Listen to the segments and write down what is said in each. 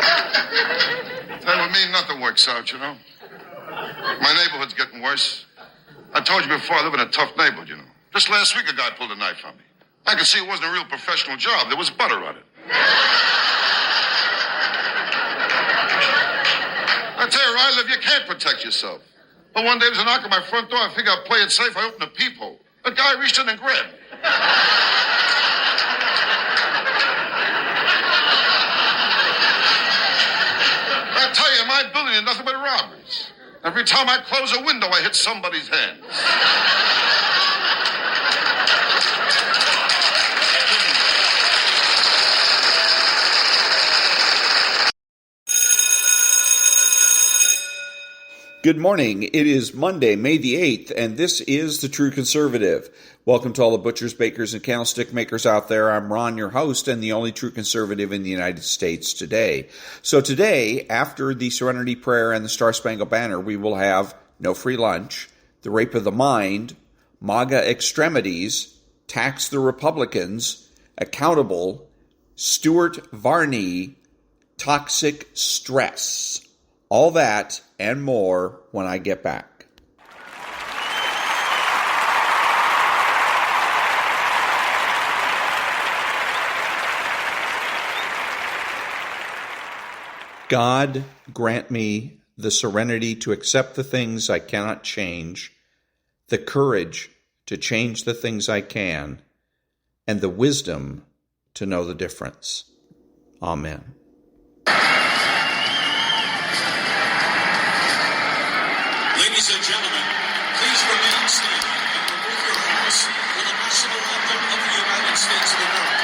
Hey, with me, nothing works out, you know. My neighborhood's getting worse. I told you before, I live in a tough neighborhood, you know. Just last week, a guy pulled a knife on me. I could see it wasn't a real professional job. There was butter on it. I tell you, where I live, you can't protect yourself. But one day, there was a knock on my front door. I figured I'd play it safe. I opened a peephole. A guy reached in and grabbed me. I tell you, my building is nothing but robberies. Every time I close a window, I hit somebody's hands. Good morning. It is Monday, May the 8th, and this is The True Conservative. Welcome to all the butchers, bakers, and candlestick makers out there. I'm Ron, your host, and the only true conservative in the United States today. So today, after the Serenity Prayer and the Star-Spangled Banner, we will have no free lunch, the rape of the mind, MAGA extremities, tax the Republicans, accountable, Stuart Varney, toxic stress. All that and more when I get back. God, grant me the serenity to accept the things I cannot change, the courage to change the things I can, and the wisdom to know the difference. Amen. Ladies and gentlemen, please remain standing and remove your hats for the national anthem of the United States of America.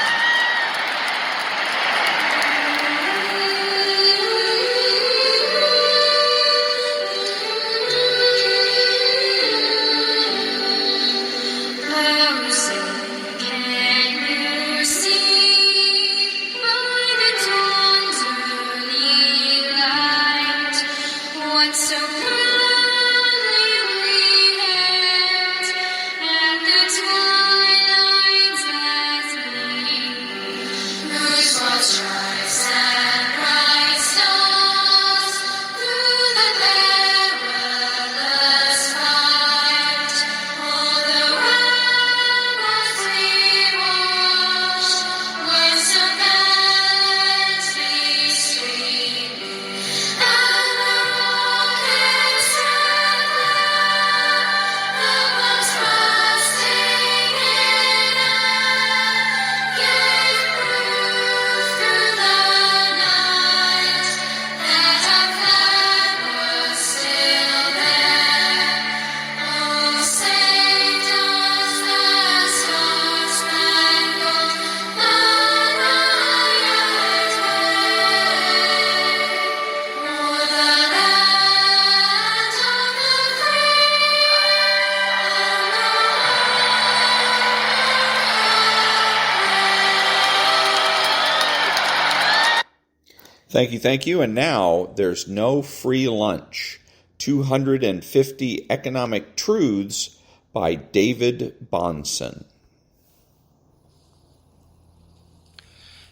Thank you. And now there's no free lunch. 250 Economic Truths by David-Bahnsen.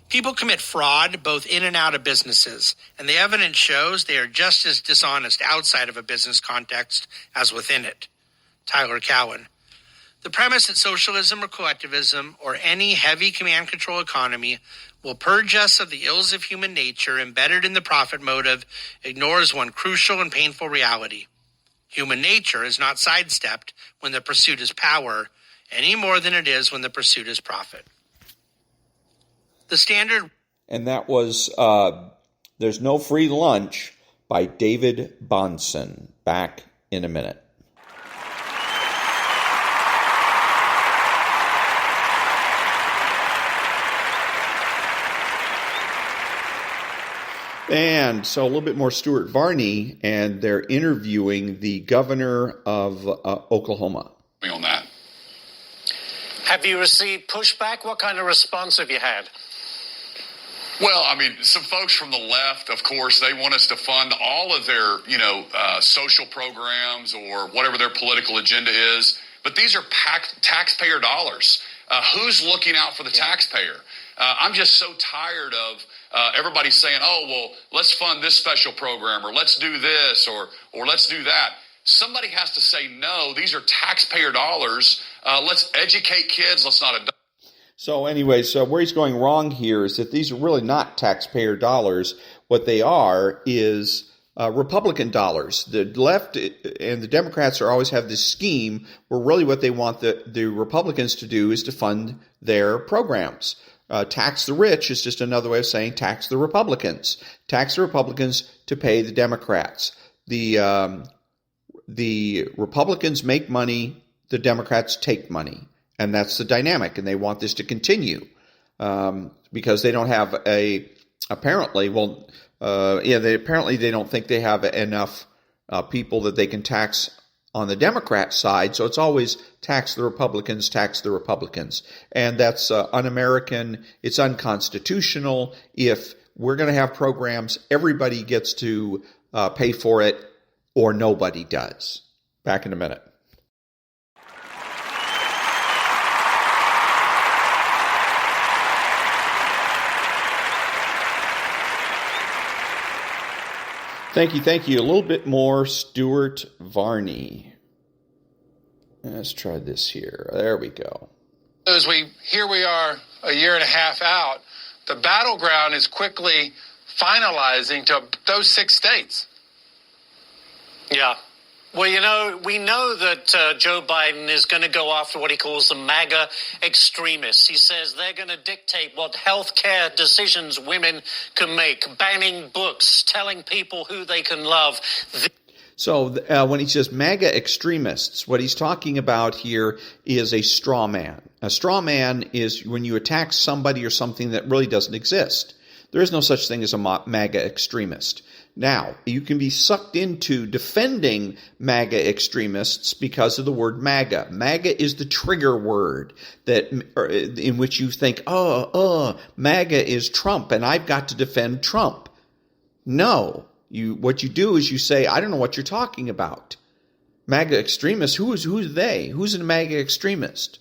People commit fraud both in and out of businesses, and the evidence shows they are just as dishonest outside of a business context as within it. Tyler Cowen. The premise that socialism or collectivism or any heavy command control economy will purge us of the ills of human nature embedded in the profit motive ignores one crucial and painful reality. Human nature is not sidestepped when the pursuit is power, any more than it is when the pursuit is profit. The standard... And that was There's No Free Lunch by David-Bahnsen. Back in a minute. And so a little bit more Stuart Varney, and they're interviewing the governor of Oklahoma. On that. Have you received pushback? What kind of response have you had? Well, I mean, some folks from the left, of course, they want us to fund all of their, social programs or whatever their political agenda is. But these are taxpayer dollars. Who's looking out for the taxpayer? I'm just so tired of everybody's saying, oh, well, let's fund this special program, or let's do this, or let's do that. Somebody has to say, no, these are taxpayer dollars. Let's educate kids. Let's not adopt. So anyways, where he's going wrong here is that these are really not taxpayer dollars. What they are is Republican dollars. The left and the Democrats always have this scheme where really what they want the Republicans to do is to fund their programs. Tax the rich is just another way of saying tax the Republicans. Tax the Republicans to pay the Democrats. The Republicans make money, the Democrats take money. And that's the dynamic, and they want this to continue because they don't have they don't think they have enough people that they can tax on the Democrat side. So it's always tax the Republicans, and that's un-American. It's unconstitutional. If we're going to have programs, everybody gets to pay for it, or nobody does. Back in a minute. Thank you. A little bit more Stuart Varney. Let's try this here. There we go. Here we are a year and a half out. The battleground is quickly finalizing to those 6 states. Yeah. Well, we know that Joe Biden is going to go after what he calls the MAGA extremists. He says they're going to dictate what health care decisions women can make, banning books, telling people who they can love. So when he says MAGA extremists, what he's talking about here is a straw man. A straw man is when you attack somebody or something that really doesn't exist. There is no such thing as a MAGA extremist. Now, you can be sucked into defending MAGA extremists because of the word MAGA. MAGA is the trigger word in which you think, MAGA is Trump, and I've got to defend Trump. No. What you do is you say, I don't know what you're talking about. MAGA extremists, who's they? Who's a MAGA extremist?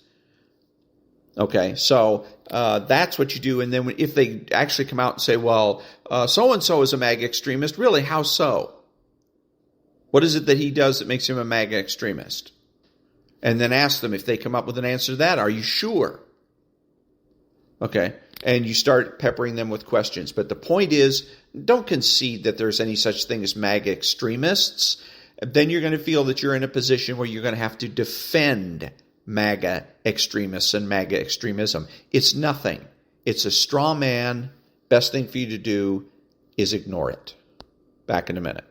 Okay, so that's what you do. And then if they actually come out and say, well, so-and-so is a MAGA extremist, really, how so? What is it that he does that makes him a MAGA extremist? And then ask them if they come up with an answer to that. Are you sure? Okay, and you start peppering them with questions. But the point is, don't concede that there's any such thing as MAGA extremists. Then you're going to feel that you're in a position where you're going to have to defend MAGA extremists and MAGA extremism. It's nothing. It's a straw man. Best thing for you to do is ignore it. Back in a minute.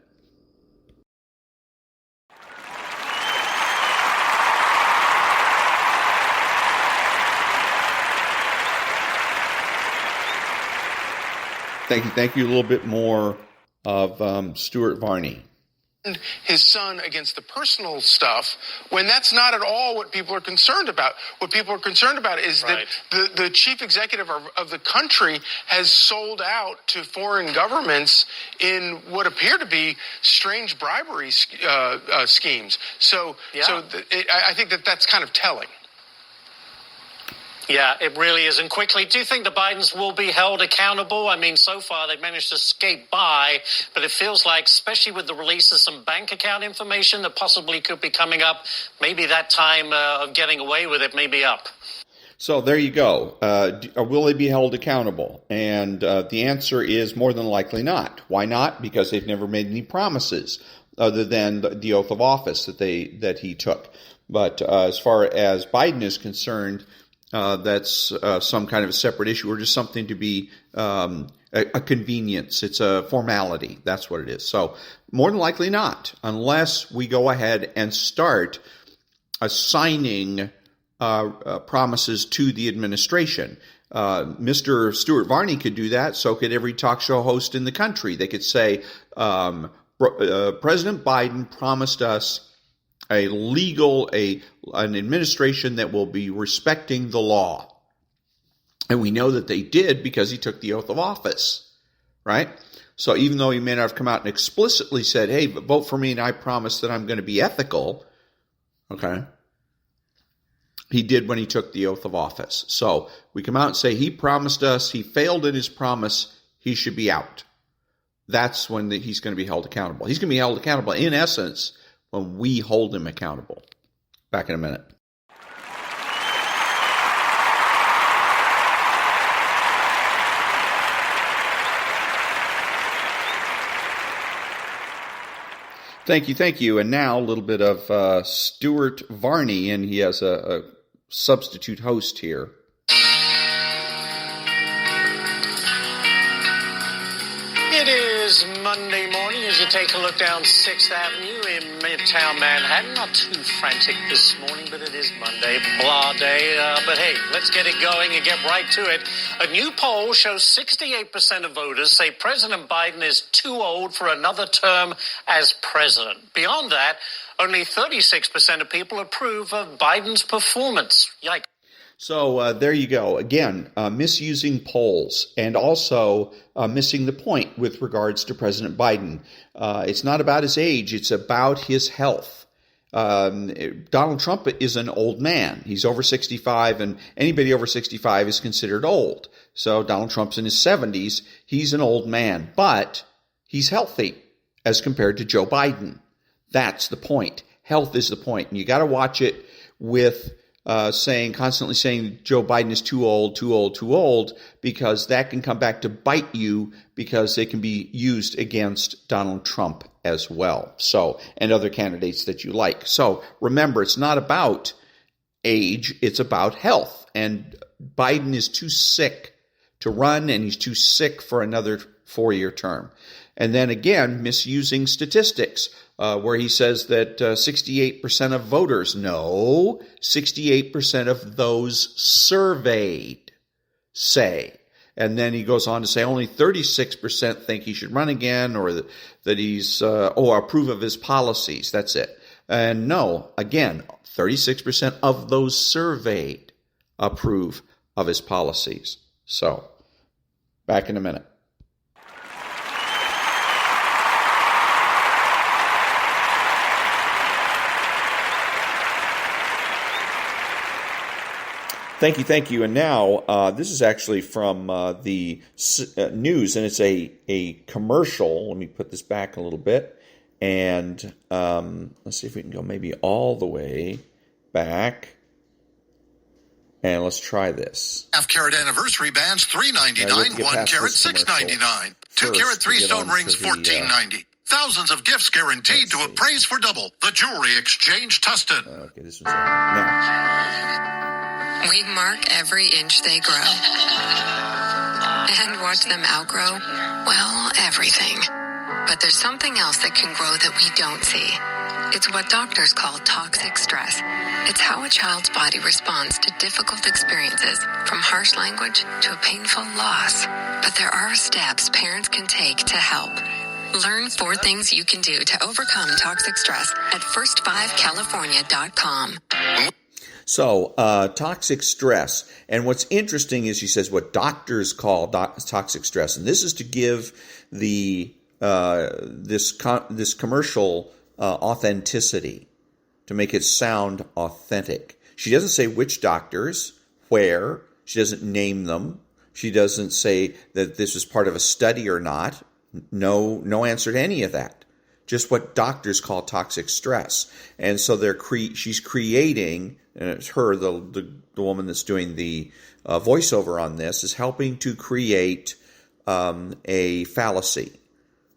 Thank you. A little bit more of Stuart Varney. His son against the personal stuff, when that's not at all what people are concerned about. What people are concerned about is that the chief executive of the country has sold out to foreign governments in what appear to be strange bribery schemes. I think that's kind of telling. Yeah, it really is. And quickly, do you think the Bidens will be held accountable? I mean, so far they've managed to skate by, but it feels like, especially with the release of some bank account information that possibly could be coming up, maybe that time of getting away with it may be up. So there you go. Will they be held accountable? And the answer is more than likely not. Why not? Because they've never made any promises other than the oath of office that he took. But as far as Biden is concerned, that's some kind of a separate issue or just something to be a convenience. It's a formality. That's what it is. So more than likely not, unless we go ahead and start assigning promises to the administration. Mr. Stuart Varney could do that. So could every talk show host in the country. They could say, President Biden promised us an administration that will be respecting the law. And we know that they did because he took the oath of office, right? So even though he may not have come out and explicitly said, hey, vote for me and I promise that I'm going to be ethical, okay, he did when he took the oath of office. So we come out and say he promised us, he failed in his promise, he should be out. That's when he's going to be held accountable. He's going to be held accountable, in essence, when we hold him accountable. Back in a minute. Thank you. And now a little bit of Stuart Varney, and he has a substitute host here. It is Monday morning as you take a look down 6th Avenue in Midtown Manhattan. Not too frantic this morning, but it is Monday, blah day. But hey, let's get it going and get right to it. A new poll shows 68% of voters say President Biden is too old for another term as president. Beyond that, only 36% of people approve of Biden's performance. Yikes. So there you go. Again, misusing polls and also missing the point with regards to President Biden. It's not about his age. It's about his health. Donald Trump is an old man. He's over 65, and anybody over 65 is considered old. So Donald Trump's in his 70s. He's an old man, but he's healthy as compared to Joe Biden. That's the point. Health is the point. And you got to watch it with constantly saying Joe Biden is too old, because that can come back to bite you, because they can be used against Donald Trump as well. So, and other candidates that you like. So remember, it's not about age, it's about health. And Biden is too sick to run, and he's too sick for another 4-year term. And then again, misusing statistics, where he says that 68% of voters, no, 68% of those surveyed say. And then he goes on to say only 36% think he should run again, or that he's, approve of his policies. That's it. And no, again, 36% of those surveyed approve of his policies. So, back in a minute. Thank you. And now this is actually from the news, and it's a commercial. Let me put this back a little bit, and let's see if we can go maybe all the way back. And let's try this. Half-carat anniversary bands $3.99, 1 carat $6.99, 2 carat 3-stone rings $14.90. Thousands of gifts guaranteed to appraise for double. The Jewelry Exchange Tustin. Okay, this one's now. We mark every inch they grow and watch them outgrow, well, everything. But there's something else that can grow that we don't see. It's what doctors call toxic stress. It's how a child's body responds to difficult experiences, from harsh language to a painful loss. But there are steps parents can take to help. Learn 4 things you can do to overcome toxic stress at first5california.com. So, toxic stress. And what's interesting is she says what doctors call toxic stress. And this is to give the this commercial authenticity, to make it sound authentic. She doesn't say which doctors, where. She doesn't name them. She doesn't say that this is part of a study or not. No answer to any of that. Just what doctors call toxic stress. And so she's creating, and it's her, the woman that's doing the voiceover on this, is helping to create a fallacy.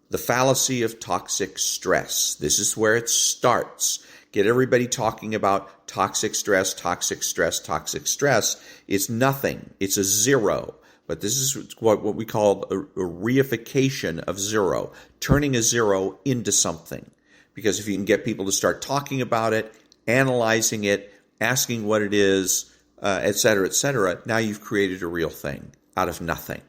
The fallacy of toxic stress. This is where it starts. Get everybody talking about toxic stress. It's nothing. It's a zero. But this is what we call a reification of zero, turning a zero into something. Because if you can get people to start talking about it, analyzing it, asking what it is, et cetera, now you've created a real thing out of nothing.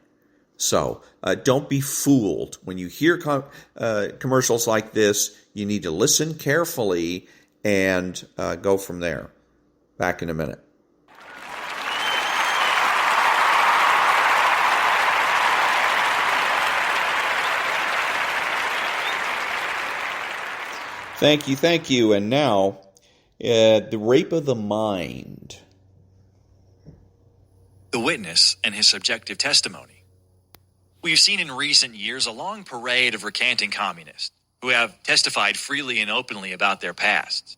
So don't be fooled. When you hear commercials like this, you need to listen carefully and go from there. Back in a minute. Thank you. And now, the rape of the mind. The witness and his subjective testimony. We've seen in recent years a long parade of recanting communists who have testified freely and openly about their pasts.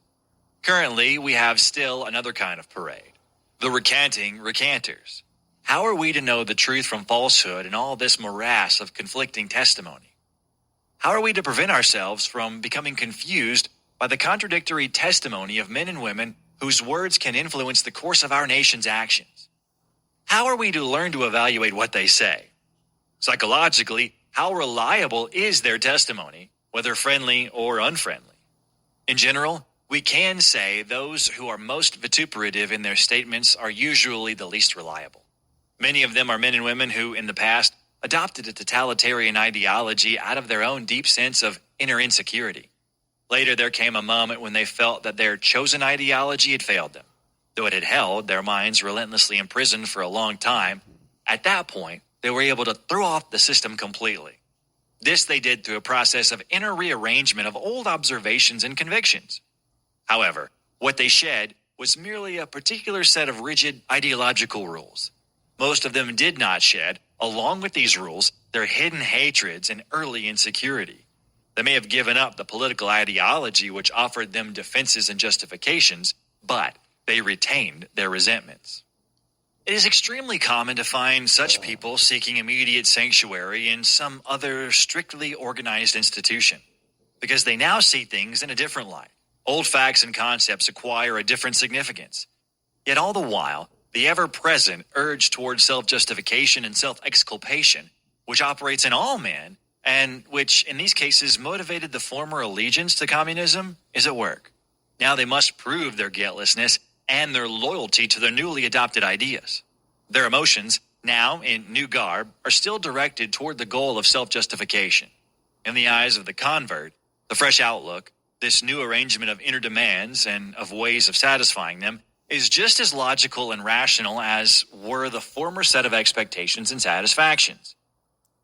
Currently, we have still another kind of parade, the recanting recanters. How are we to know the truth from falsehood in all this morass of conflicting testimony? How are we to prevent ourselves from becoming confused by the contradictory testimony of men and women whose words can influence the course of our nation's actions? How are we to learn to evaluate what they say? Psychologically, how reliable is their testimony, whether friendly or unfriendly? In general, we can say those who are most vituperative in their statements are usually the least reliable. Many of them are men and women who, in the past, adopted a totalitarian ideology out of their own deep sense of inner insecurity. Later, there came a moment when they felt that their chosen ideology had failed them. Though it had held their minds relentlessly imprisoned for a long time, at that point, they were able to throw off the system completely. This they did through a process of inner rearrangement of old observations and convictions. However, what they shed was merely a particular set of rigid ideological rules. Most of them did not shed, along with these rules, their hidden hatreds and early insecurity. They may have given up the political ideology which offered them defenses and justifications, but they retained their resentments. It is extremely common to find such people seeking immediate sanctuary in some other strictly organized institution, because they now see things in a different light. Old facts and concepts acquire a different significance. Yet all the while, the ever-present urge towards self-justification and self-exculpation, which operates in all men, and which in these cases motivated the former allegiance to communism, is at work. Now they must prove their guiltlessness and their loyalty to their newly adopted ideas. Their emotions, now in new garb, are still directed toward the goal of self-justification. In the eyes of the convert, the fresh outlook, this new arrangement of inner demands and of ways of satisfying them, is just as logical and rational as were the former set of expectations and satisfactions.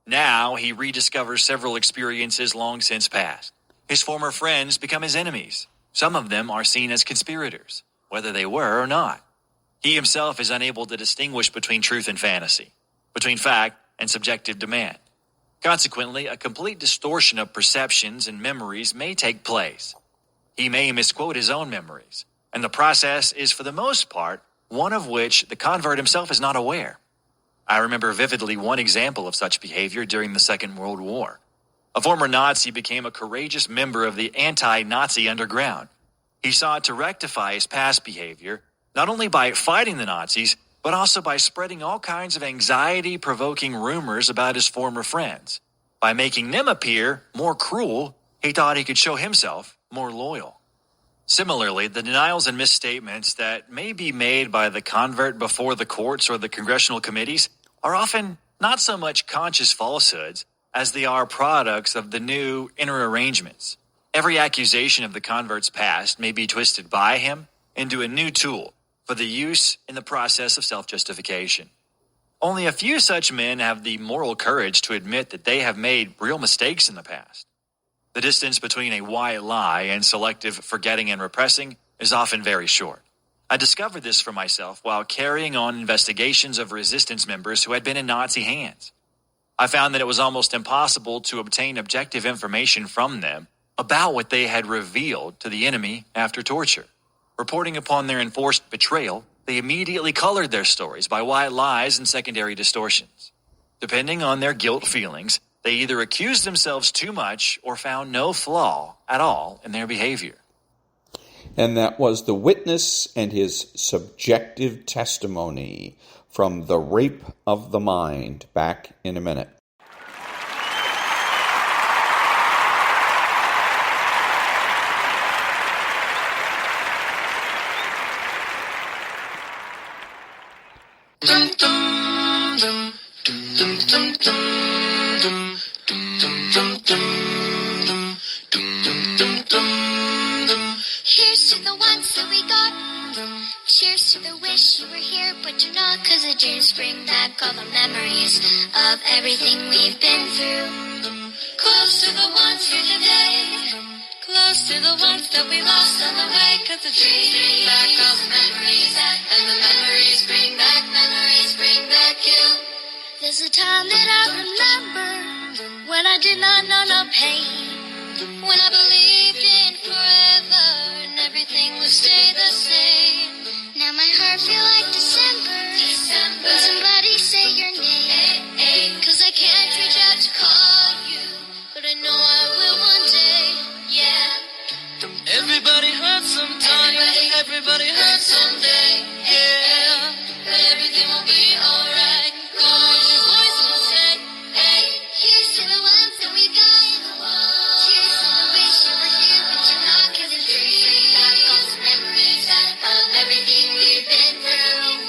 Now he rediscovers several experiences long since past. His former friends become his enemies. Some of them are seen as conspirators, whether they were or not. He himself is unable to distinguish between truth and fantasy, between fact and subjective demand. Consequently, a complete distortion of perceptions and memories may take place. He may misquote his own memories, and the process is, for the most part, one of which the convert himself is not aware. I remember vividly one example of such behavior during the Second World War. A former Nazi became a courageous member of the anti-Nazi underground. He sought to rectify his past behavior, not only by fighting the Nazis, but also by spreading all kinds of anxiety-provoking rumors about his former friends. By making them appear more cruel, he thought he could show himself more loyal. Similarly, the denials and misstatements that may be made by the convert before the courts or the congressional committees are often not so much conscious falsehoods as they are products of the new inner arrangements. Every accusation of the convert's past may be twisted by him into a new tool for the use in the process of self-justification. Only a few such men have the moral courage to admit that they have made real mistakes in the past. The distance between a white lie and selective forgetting and repressing is often very short. I discovered this for myself while carrying on investigations of resistance members who had been in Nazi hands. I found that it was almost impossible to obtain objective information from them about what they had revealed to the enemy after torture. Reporting upon their enforced betrayal, they immediately colored their stories by white lies and secondary distortions. Depending on their guilt feelings, they either accused themselves too much or found no flaw at all in their behavior. And that was the witness and his subjective testimony from The Rape of the Mind. Back in a minute. Here's to the ones that we got. Cheers to the wish you were here, but you're not, 'cause the dreams bring back all the memories of everything we've been through. Close to the ones here today, close to the ones that we lost on the way, 'cause the dreams bring back all the memories, and the memories bring back you. There's a time that I remember when I did not know no pain, when I believed in forever and everything would stay the same. Now my heart feel like December. When somebody say your name, 'cause I can't reach out to call you, but I know I will one day, yeah. Everybody hurts sometime, everybody hurts someday, yeah. But everything will be alright. Cause your voice will say, hey, here's to the ones that we got. Cheers to the wish you were here, but you're not. 'Cause it brings back all those memories of everything we've been through.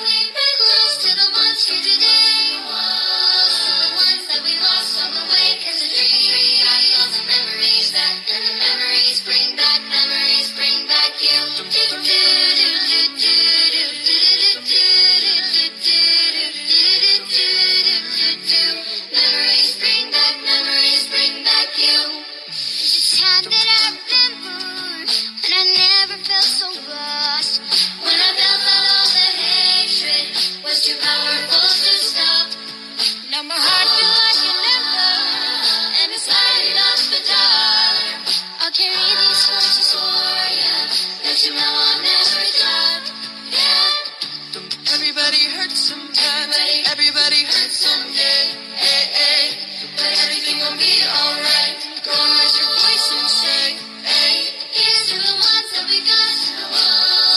Close to the ones here today. Close to the ones that we lost on the way. 'Cause it brings back all the memories and the memories bring back you. Memories bring back you. There's a time that I remember when I never felt so lost, when I felt that all the hatred was too powerful to stop. Now my heart feels like an ember, and it's lighting up the dark. I'll carry these torches for you, let you know I'll never stop. Yeah. Everybody hurts sometime, everybody hurts someday, hey, hey. But everything will be alright. Go raise your voice and say, hey, here's to the ones that we got.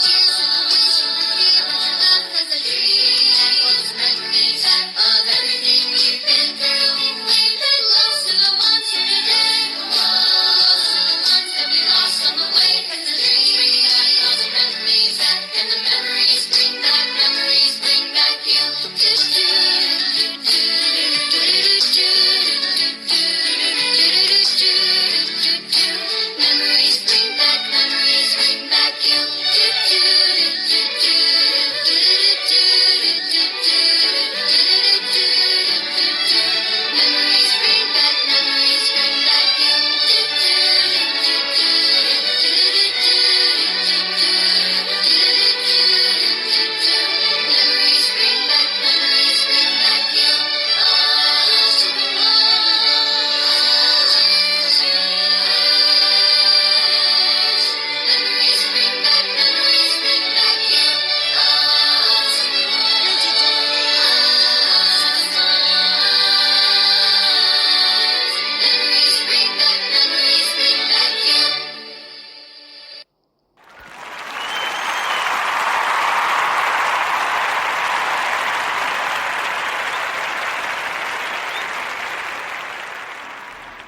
Cheers to the wish you were here, but you're not. 'Cause the dream echoes memories of everything we've been through. Close to the ones here today. Close to the ones that we lost on the way. 'Cause the dream echoes memories and the memories bring back you. Memories bring back you.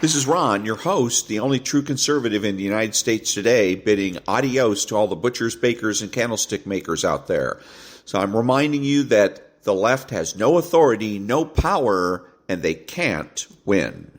This is Ron, your host, the only true conservative in the United States today, bidding adios to all the butchers, bakers, and candlestick makers out there. So I'm reminding you that the left has no authority, no power, and they can't win.